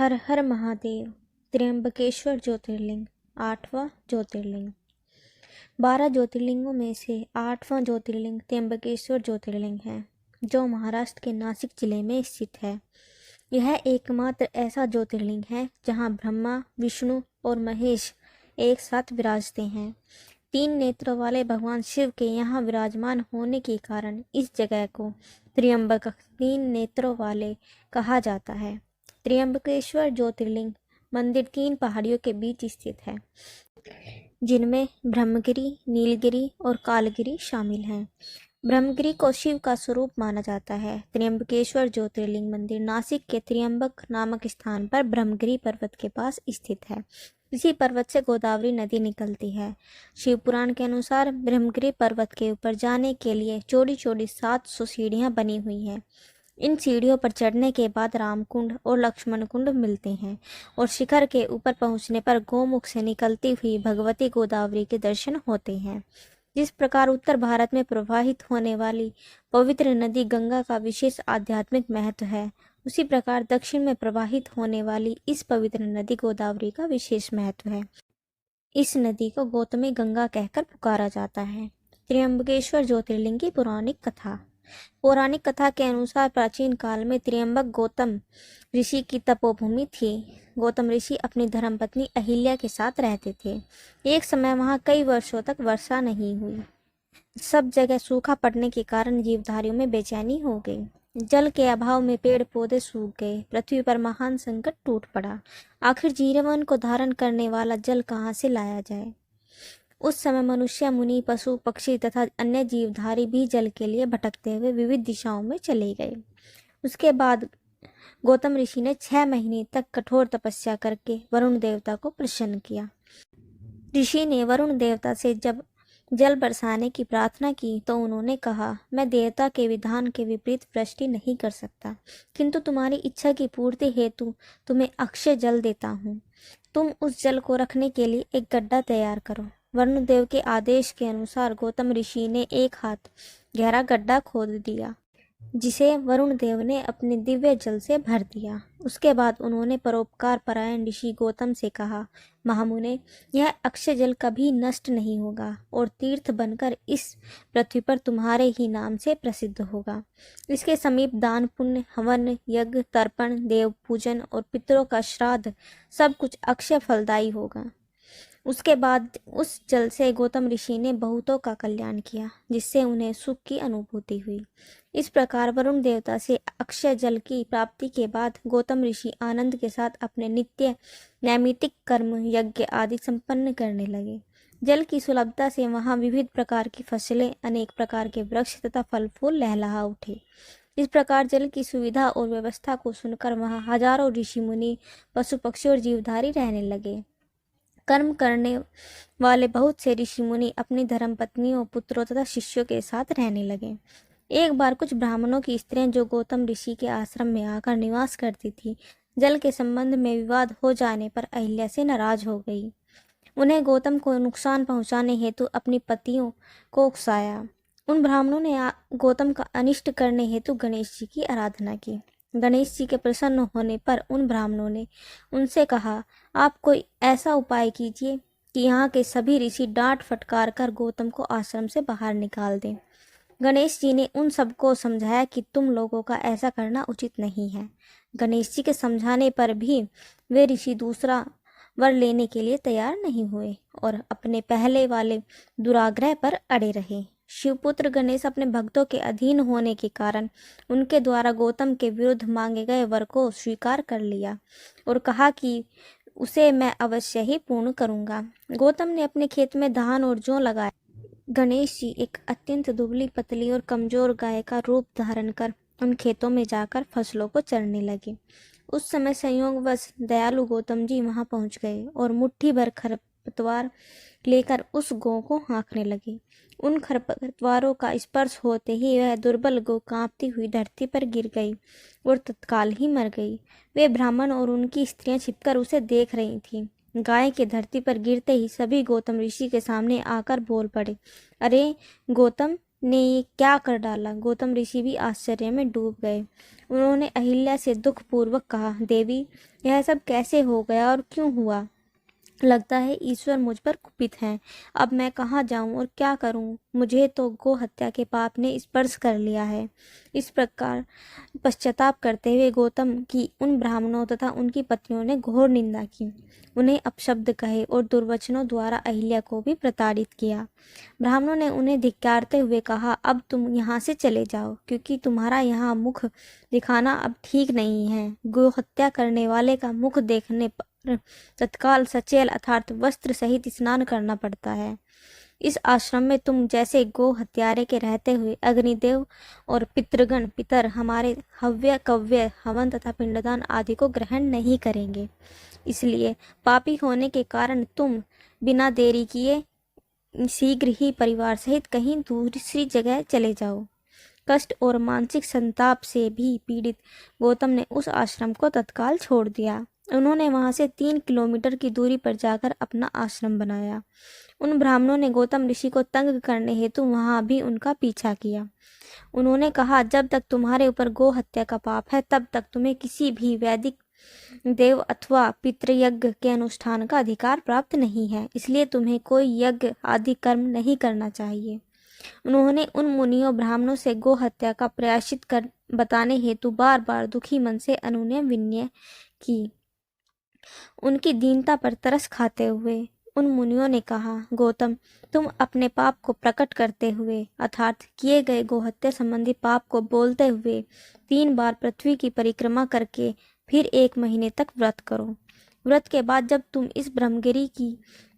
हर हर महादेव। त्र्यंबकेश्वर ज्योतिर्लिंग 8वां ज्योतिर्लिंग। 12 ज्योतिर्लिंगों में से 8वां ज्योतिर्लिंग त्र्यंबकेश्वर ज्योतिर्लिंग है, जो महाराष्ट्र के नासिक जिले में स्थित है। यह एकमात्र ऐसा ज्योतिर्लिंग है जहां ब्रह्मा, विष्णु और महेश एक साथ विराजते हैं। 3 नेत्रों वाले भगवान शिव के यहाँ विराजमान होने के कारण इस जगह को त्र्यंबक 3 नेत्रों वाले कहा जाता है। त्र्यंबकेश्वर ज्योतिर्लिंग मंदिर 3 पहाड़ियों के बीच स्थित है, जिनमें ब्रह्मगिरि, नीलगिरि और कालगिरि शामिल हैं। ब्रह्मगिरि को शिव का स्वरूप माना जाता है। त्र्यंबकेश्वर ज्योतिर्लिंग मंदिर नासिक के त्र्यंबक नामक स्थान पर ब्रह्मगिरि पर्वत के पास स्थित है। इसी पर्वत से गोदावरी नदी निकलती है। शिव पुराण के अनुसार ब्रह्मगिरि पर्वत के ऊपर जाने के लिए चौड़ी चौड़ी 700 सीढ़ियां बनी हुई हैं। इन सीढ़ियों पर चढ़ने के बाद रामकुंड और लक्ष्मण कुंड मिलते हैं और शिखर के ऊपर पहुंचने पर गोमुख से निकलती हुई भगवती गोदावरी के दर्शन होते हैं। जिस प्रकार उत्तर भारत में प्रवाहित होने वाली पवित्र नदी गंगा का विशेष आध्यात्मिक महत्व है, उसी प्रकार दक्षिण में प्रवाहित होने वाली इस पवित्र नदी गोदावरी का विशेष महत्व है। इस नदी को गौतमी गंगा कहकर पुकारा जाता है। त्र्यंबकेश्वर ज्योतिर्लिंग की पौराणिक कथा के अनुसार प्राचीन काल में त्र्यंबक गौतम ऋषि की तपोभूमि थी। गौतम ऋषि अपनी धर्मपत्नी अहिल्या के साथ रहते थे। एक समय वहां कई वर्षों तक वर्षा नहीं हुई। सब जगह सूखा पड़ने के कारण जीवधारियों में बेचैनी हो गई। जल के अभाव में पेड़ पौधे सूख गए। पृथ्वी पर महान संकट टूट पड़ा। आखिर जीवन को धारण करने वाला जल कहाँ से लाया जाए। उस समय मनुष्य, मुनि, पशु, पक्षी तथा अन्य जीवधारी भी जल के लिए भटकते हुए विविध दिशाओं में चले गए। उसके बाद गौतम ऋषि ने 6 महीने तक कठोर तपस्या करके वरुण देवता को प्रसन्न किया। ऋषि ने वरुण देवता से जब जल बरसाने की प्रार्थना की तो उन्होंने कहा, मैं देवता के विधान के विपरीत वृष्टि नहीं कर सकता, किंतु तुम्हारी इच्छा की पूर्ति हेतु तुम्हें अक्षय जल देता हूँ। तुम उस जल को रखने के लिए एक गड्ढा तैयार करो। वरुण देव के आदेश के अनुसार गौतम ऋषि ने 1 हाथ गहरा गड्ढा खोद दिया, जिसे वरुण देव ने अपने दिव्य जल से भर दिया। उसके बाद उन्होंने परोपकार परायण ऋषि गौतम से कहा, महामुने, यह अक्षय जल कभी नष्ट नहीं होगा और तीर्थ बनकर इस पृथ्वी पर तुम्हारे ही नाम से प्रसिद्ध होगा। इसके समीप दान, पुण्य, हवन, यज्ञ, तर्पण, देव पूजन और पितरों का श्राद्ध सब कुछ अक्षय फलदायी होगा। उसके बाद उस जल से गौतम ऋषि ने बहुतों का कल्याण किया, जिससे उन्हें सुख की अनुभूति हुई। इस प्रकार वरुण देवता से अक्षय जल की प्राप्ति के बाद गौतम ऋषि आनंद के साथ अपने नित्य नैमित्तिक कर्म, यज्ञ आदि संपन्न करने लगे। जल की सुलभता से वहां विविध प्रकार की फसलें, अनेक प्रकार के वृक्ष तथा फल फूल लहलहा उठे। इस प्रकार जल की सुविधा और व्यवस्था को सुनकर वहां हजारों ऋषि मुनि, पशु पक्षी और जीवधारी रहने लगे। कर्म करने वाले बहुत से ऋषि मुनि अपनी धर्मपत्नियों, पुत्रों तथा शिष्यों के साथ रहने लगे। एक बार कुछ ब्राह्मणों की स्त्रियां जो गौतम ऋषि के आश्रम में आकर निवास करती थी, जल के संबंध में विवाद हो जाने पर अहिल्या से नाराज हो गई। उन्हें गौतम को नुकसान पहुंचाने हेतु अपनी पतियों को उकसाया। उन ब्राह्मणों ने गौतम का अनिष्ट करने हेतु गणेश जी की आराधना की। गणेश जी के प्रसन्न होने पर उन ब्राह्मणों ने उनसे कहा, आप कोई ऐसा उपाय कीजिए कि यहाँ के सभी ऋषि डांट फटकार कर गौतम को आश्रम से बाहर निकाल दें। गणेश जी ने उन सबको समझाया कि तुम लोगों का ऐसा करना उचित नहीं है। गणेश जी के समझाने पर भी वे ऋषि दूसरा वर लेने के लिए तैयार नहीं हुए और अपने पहले वाले दुराग्रह पर अड़े रहे। शिवपुत्र गणेश अपने भक्तों के अधीन होने के कारण उनके द्वारा गौतम के विरुद्ध मांगे गए वर को स्वीकार कर लिया और कहा कि उसे मैं अवश्य ही पूर्ण करूंगा। गौतम ने अपने खेत में धान और जौ लगाया। गणेश जी एक अत्यंत दुबली, पतली और कमजोर गाय का रूप धारण कर उन खेतों में जाकर फसलों को चरने लगे। उस समय संयोगवश दयालु गौतम जी वहां पहुंच गए और मुट्ठी भर खरपतवार लेकर उस गौ को हाँकने लगे। उन खरपतवारों का स्पर्श होते ही वह दुर्बल गौ कांपती हुई धरती पर गिर गई और तत्काल ही मर गई। वे ब्राह्मण और उनकी स्त्रियां छिपकर उसे देख रही थीं। गाय के धरती पर गिरते ही सभी गौतम ऋषि के सामने आकर बोल पड़े, अरे गौतम, ने ये क्या कर डाला? गौतम ऋषि भी आश्चर्य में डूब गए। उन्होंने अहिल्या से दुखपूर्वक कहा, देवी, यह सब कैसे हो गया और क्यों हुआ? लगता है ईश्वर मुझ पर कुपित हैं। अब मैं कहाँ जाऊं और क्या करूं? मुझे तो गो हत्या के पाप ने स्पर्श कर लिया है। इस प्रकार पश्चाताप करते हुए गौतम की उन ब्राह्मणों तथा उनकी पत्नियों ने घोर निंदा की, उन्हें अपशब्द कहे और दुर्वचनों द्वारा अहिल्या को भी प्रताड़ित किया। ब्राह्मणों ने उन्हें धिक्कारते हुए कहा, अब तुम यहाँ से चले जाओ, क्योंकि तुम्हारा यहाँ मुख दिखाना अब ठीक नहीं है। गो हत्या करने वाले का मुख देखने पर तत्काल सचेल अर्थात वस्त्र सहित स्नान करना पड़ता है। इस आश्रम में तुम जैसे गो हत्यारे के रहते हुए अग्निदेव और पितृगण पितर हमारे हव्य कव्य हवन तथा पिंडदान आदि को ग्रहण नहीं करेंगे। इसलिए पापी होने के कारण तुम बिना देरी किए शीघ्र ही परिवार सहित कहीं दूसरी जगह चले जाओ। कष्ट और मानसिक संताप से भी पीड़ित गौतम ने उस आश्रम को तत्काल छोड़ दिया। उन्होंने वहां से 3 किलोमीटर की दूरी पर जाकर अपना आश्रम बनाया। उन ब्राह्मणों ने गौतम ऋषि को तंग करने हेतु वहां भी उनका पीछा किया। उन्होंने कहा, जब तक तुम्हारे ऊपर गो हत्या का पाप है तब तक तुम्हें किसी भी वैदिक देव अथवा पितृयज्ञ के अनुष्ठान का अधिकार प्राप्त नहीं है, इसलिए तुम्हें कोई यज्ञ आदि कर्म नहीं करना चाहिए। उन्होंने उन मुनियों ब्राह्मणों से गो हत्या का प्रायश्चित कर बताने हेतु बार बार दुखी मन से अनुनय विनय की। उनकी दीनता पर तरस खाते हुए उन मुनियों ने कहा, गौतम, तुम अपने पाप को प्रकट करते हुए अर्थात किए गए गोहत्या संबंधी पाप को बोलते हुए 3 बार पृथ्वी की परिक्रमा करके फिर 1 महीने तक व्रत करो। व्रत के बाद जब तुम इस ब्रह्मगिरी की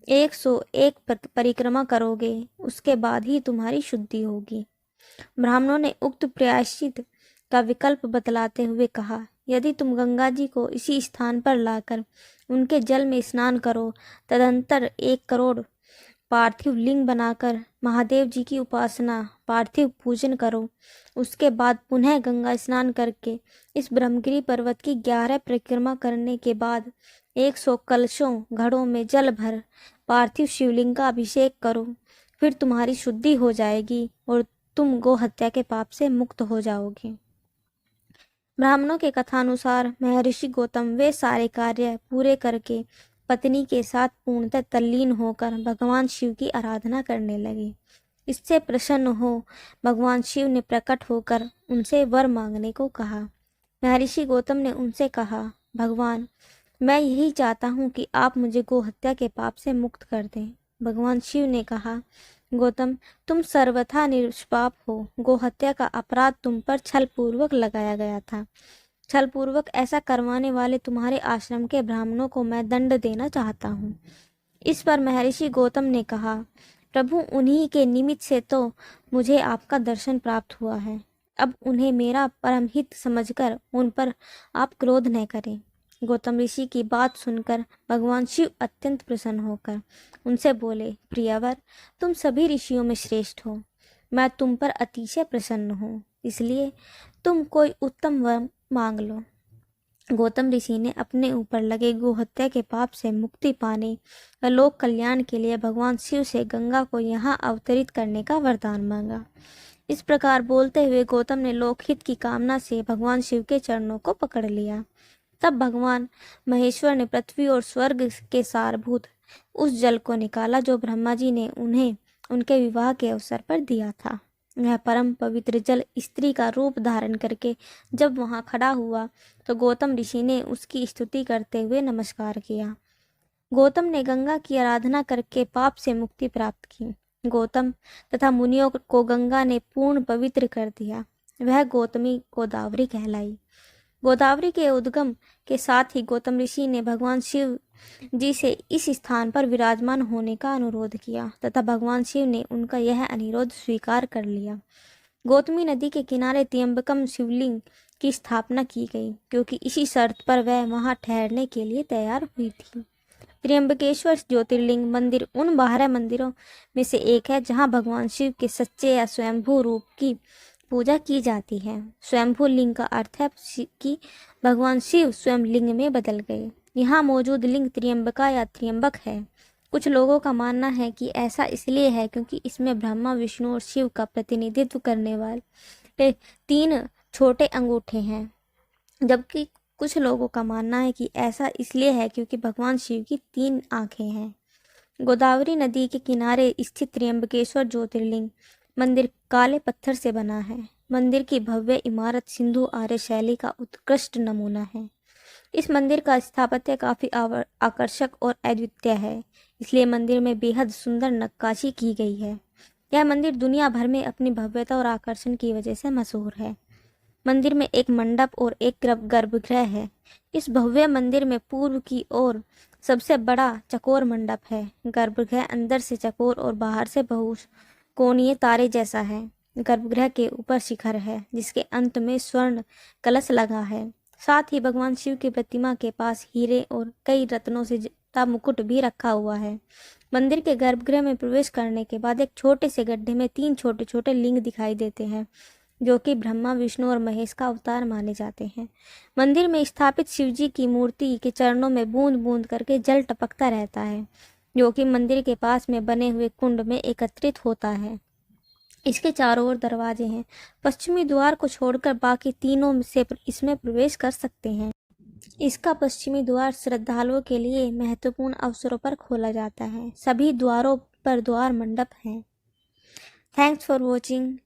101 परिक्रमा करोगे, उसके बाद ही तुम्हारी शुद्धि होगी। ब्राह्मणों ने उक्त प्रायश्चित का विकल्प बतलाते हुए कहा, यदि तुम गंगा जी को इसी स्थान पर लाकर उनके जल में स्नान करो, तदंतर 1 करोड़ पार्थिव लिंग बनाकर महादेव जी की उपासना पार्थिव पूजन करो, उसके बाद पुनः गंगा स्नान करके इस ब्रह्मगिरी पर्वत की 11 परिक्रमा करने के बाद 100 कलशों घड़ों में जल भर पार्थिव शिवलिंग का अभिषेक करो, फिर तुम्हारी शुद्धि हो जाएगी और तुम गो हत्या के पाप से मुक्त हो जाओगे। ब्राह्मणों के कथानुसार महर्षि गौतम वे सारे कार्य पूरे करके पत्नी के साथ पूर्णतः तल्लीन होकर भगवान शिव की आराधना करने लगे। इससे प्रसन्न हो भगवान शिव ने प्रकट होकर उनसे वर मांगने को कहा। महर्षि गौतम ने उनसे कहा, भगवान, मैं यही चाहता हूँ कि आप मुझे गो हत्या के पाप से मुक्त कर दें। भगवान शिव ने कहा, गौतम, तुम सर्वथा निष्पाप हो। गो हत्या का अपराध तुम पर छल पूर्वक लगाया गया था। छल पूर्वक ऐसा करवाने वाले तुम्हारे आश्रम के ब्राह्मणों को मैं दंड देना चाहता हूँ। इस पर महर्षि गौतम ने कहा, प्रभु, उन्हीं के निमित्त से तो मुझे आपका दर्शन प्राप्त हुआ है। अब उन्हें मेरा परम हित समझकर उन पर आप क्रोध न करें। गौतम ऋषि की बात सुनकर भगवान शिव अत्यंत प्रसन्न होकर उनसे बोले, प्रियवर, तुम सभी ऋषियों में श्रेष्ठ हो। मैं तुम पर अतिशय प्रसन्न हूँ, इसलिए तुम कोई उत्तम वर मांग लो। गौतम ऋषि ने अपने ऊपर लगे गोहत्या के पाप से मुक्ति पाने व लोक कल्याण के लिए भगवान शिव से गंगा को यहाँ अवतरित करने का वरदान मांगा। इस प्रकार बोलते हुए गौतम ने लोकहित की कामना से भगवान शिव के चरणों को पकड़ लिया। तब भगवान महेश्वर ने पृथ्वी और स्वर्ग के सारभूत उस जल को निकाला जो ब्रह्मा जी ने उन्हें उनके विवाह के अवसर पर दिया था। वह परम पवित्र जल स्त्री का रूप धारण करके जब वहां खड़ा हुआ तो गौतम ऋषि ने उसकी स्तुति करते हुए नमस्कार किया। गौतम ने गंगा की आराधना करके पाप से मुक्ति प्राप्त की। गौतम तथा मुनियों को गंगा ने पूर्ण पवित्र कर दिया। वह गौतमी गोदावरी कहलाई। गोदावरी के उद्गम के साथ ही गौतम ऋषि ने भगवान शिव जी से इस स्थान पर विराजमान होने का अनुरोध किया तथा भगवान शिव ने उनका यह अनुरोध स्वीकार कर लिया। गौतमी नदी के किनारे त्र्यंबकम शिवलिंग की स्थापना की गई, क्योंकि इसी शर्त पर वह वहां ठहरने के लिए तैयार हुई थी। त्र्यंबकेश्वर ज्योतिर्लिंग मंदिर उन 12 मंदिरों में से एक है जहां भगवान शिव के सच्चे या स्वयंभू रूप की पूजा की जाती है। स्वयंभू लिंग का अर्थ है कि भगवान शिव स्वयं लिंग में बदल गए। यहाँ मौजूद लिंग त्र्यंबका या त्र्यंबक है। कुछ लोगों का मानना है कि ऐसा इसलिए है क्योंकि इसमें ब्रह्मा, विष्णु और शिव का प्रतिनिधित्व करने वाले 3 छोटे अंगूठे हैं, जबकि कुछ लोगों का मानना है कि ऐसा इसलिए है क्योंकि भगवान शिव की 3 आंखें हैं। गोदावरी नदी के किनारे स्थित त्र्यंबकेश्वर ज्योतिर्लिंग मंदिर काले पत्थर से बना है। मंदिर की भव्य इमारत सिंधु आर्य शैली का उत्कृष्ट नमूना है। इस मंदिर का स्थापत्य काफी आकर्षक और अद्वितीय है, इसलिए मंदिर में बेहद सुंदर नक्काशी की गई है। यह मंदिर दुनिया भर में अपनी भव्यता और आकर्षण की वजह से मशहूर है। मंदिर में एक मंडप और एक गर्भगृह है। इस भव्य मंदिर में पूर्व की ओर सबसे बड़ा चकोर मंडप है। गर्भगृह अंदर से चकोर और बाहर से बहुकोणीय तारे जैसा है। गर्भगृह के ऊपर शिखर है जिसके अंत में स्वर्ण कलश लगा है। साथ ही भगवान शिव की प्रतिमा के पास हीरे और कई रत्नों से जड़ा मुकुट भी रखा हुआ है। मंदिर के गर्भगृह में प्रवेश करने के बाद एक छोटे से गड्ढे में 3 छोटे छोटे लिंग दिखाई देते हैं, जो कि ब्रह्मा, विष्णु और महेश का अवतार माने जाते हैं। मंदिर में स्थापित शिवजी की मूर्ति के चरणों में बूंद बूंद करके जल टपकता रहता है, जो कि मंदिर के पास में बने हुए कुंड में एकत्रित होता है। इसके चारों ओर दरवाजे हैं। पश्चिमी द्वार को छोड़कर बाकी तीनों से इसमें प्रवेश कर सकते हैं। इसका पश्चिमी द्वार श्रद्धालुओं के लिए महत्वपूर्ण अवसरों पर खोला जाता है। सभी द्वारों पर द्वार मंडप हैं। Thanks for watching.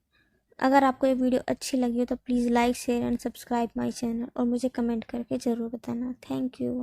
अगर आपको ये वीडियो अच्छी लगी हो तो please like, share and subscribe my channel और मुझे कमेंट करके ज़रूर बताना। Thank you.